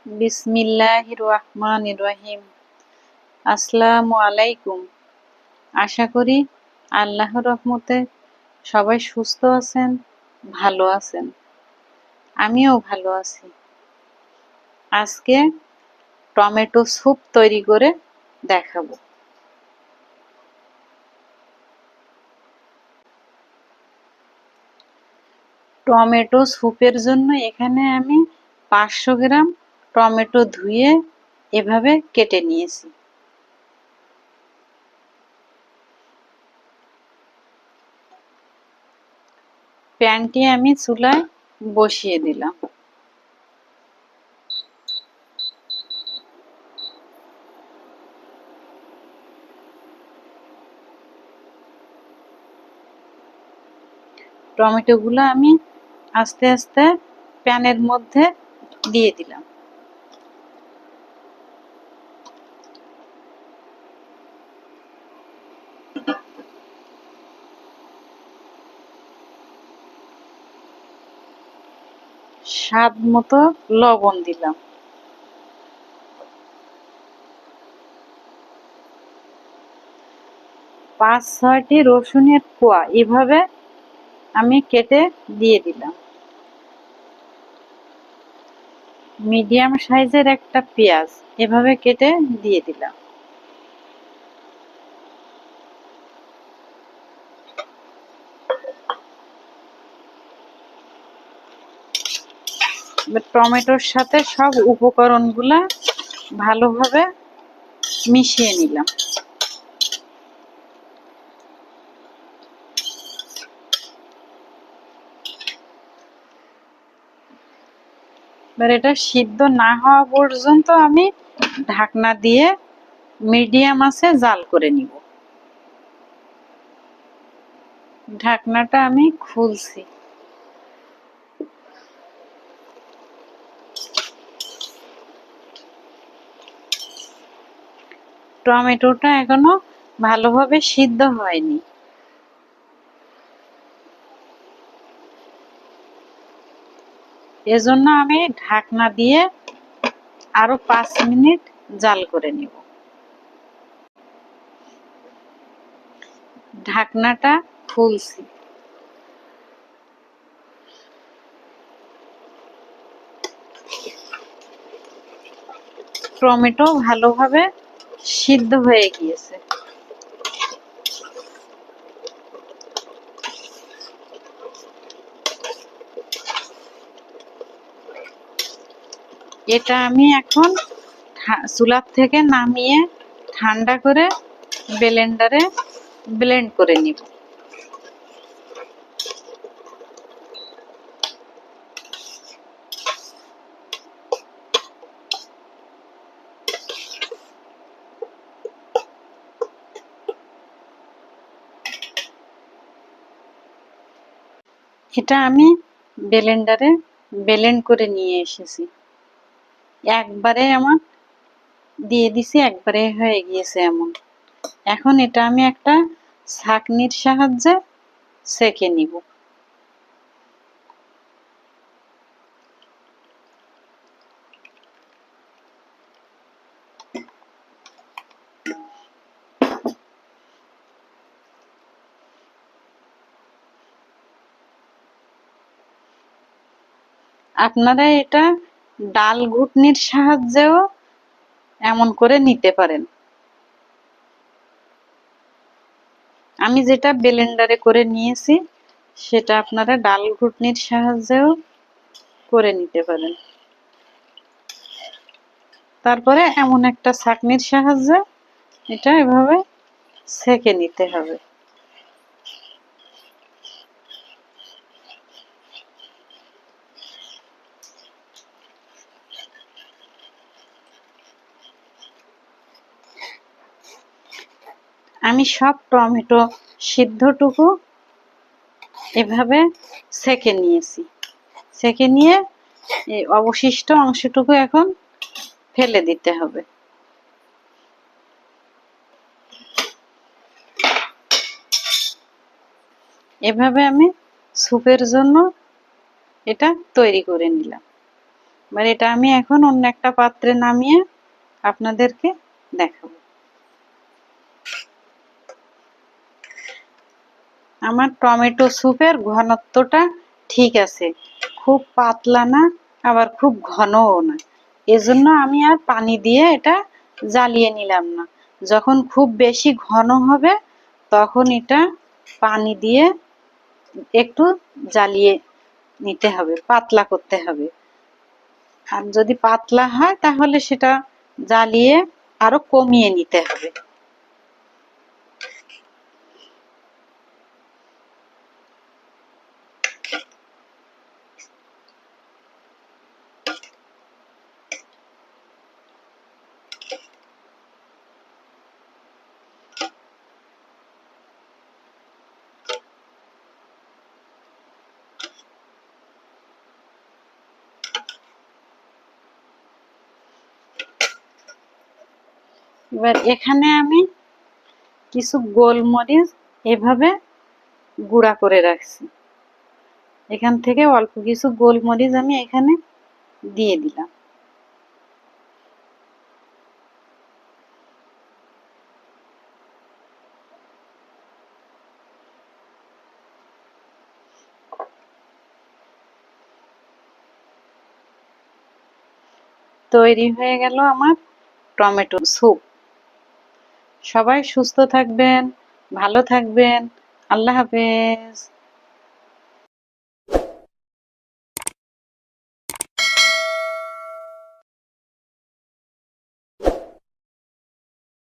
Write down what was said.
বিসমিল্লাহির রহমানির রহিম। আসসালামু আলাইকুম। আশা করি আল্লাহর রহমতে সবাই সুস্থ আছেন, ভালো আছেন। আমিও ভালো আছি। আজকে টমেটো স্যুপ তৈরি করে দেখাবো। টমেটো স্যুপের জন্য এখানে আমি 500 গ্রাম টমেটো ধুয়ে এভাবে কেটে নিয়েছি। প্যানটি আমি চুলায় বসিয়ে দিলাম। টমেটোগুলো আমি আস্তে আস্তে প্যানের মধ্যে দিয়ে দিলাম। স্বাদ মতো লবণ দিলাম। পাঁচ ছয়টি রসুনের কোয়া এভাবে আমি কেটে দিয়ে দিলাম। মিডিয়াম সাইজের একটা পেঁয়াজ এভাবে কেটে দিয়ে দিলাম। টমেটোর সাথে সব উপকরণগুলা ভালোভাবে মিশিয়ে নিলাম। এবার এটা সিদ্ধ না হওয়া পর্যন্ত আমি ঢাকনা দিয়ে মিডিয়াম আঁচে জাল করে নিব। ঢাকনাটা আমি খুলছি। টমেটোটা এখনো ভালোভাবে সিদ্ধ হয়নি। এজন্য আমি ঢাকনা দিয়ে আরো 5 মিনিট জাল করে নিব। ঢাকনাটা খুলছি। টমেটো ভালোভাবে সিদ্ধ হয়ে গিয়েছে। এটা আমি এখন চুলার থেকে নামিয়ে ঠান্ডা করে ব্লেন্ডারে ব্লেন্ড করে নিব। এটা আমি ব্লেন্ডারে ব্লেন্ড করে নিয়ে এসেছি। একবারে আমার দিয়ে দিছি, একবারে হয়ে গিয়েছে এমন। এখন এটা আমি একটা ছাঁকনির সাহায্যে ছেঁকে নিব। আপনারা এটা ডাল ঘুটনির সাহায্যেও এমন করে নিতে পারেন। আমি যেটা ব্লেন্ডারে করে নিয়েছি সেটা আপনারা ডাল ঘুটনির সাহায্যেও করে নিতে পারেন। তারপরে এমন একটা ছাঁকনির সাহায্যে এটা এভাবে ছেঁকে নিতে হবে। আমি সব টমেটো সিদ্ধটুকু এভাবে ছেঁকে নিয়েছি। ছেঁকে নিয়ে এই অবশিষ্ট অংশটুকু এখন ফেলে দিতে হবে। এভাবে আমি স্যুপের জন্য এটা তৈরি করে নিলাম। এবার এটা আমি এখন অন্য একটা পাত্রে নামিয়ে আপনাদেরকে দেখাবো। আমার টমেটো স্যুপের ঘনত্বটা ঠিক আছে, খুব পাতলা না আবার খুব ঘনও না, এজন্য আমি আর পানি দিয়ে এটা জ্বালিয়ে নিলাম না। যখন খুব বেশি ঘন হবে তখন এটা পানি দিয়ে একটু জ্বালিয়ে নিতে হবে, পাতলা করতে হবে। আর যদি পাতলা হয় তাহলে সেটা জ্বালিয়ে আরো কমিয়ে নিতে হবে। এবার এখানে আমি কিছু গোলমরিচ এভাবে গুঁড়া করে রাখছি, এখান থেকে অল্প কিছু গোলমরিচ আমি এখানে দিয়ে দিলাম। তৈরি হয়ে গেল আমার টমেটো স্যুপ। সবাই সুস্থ থাকবেন, ভালো থাকবেন। আল্লাহ হাফেজ।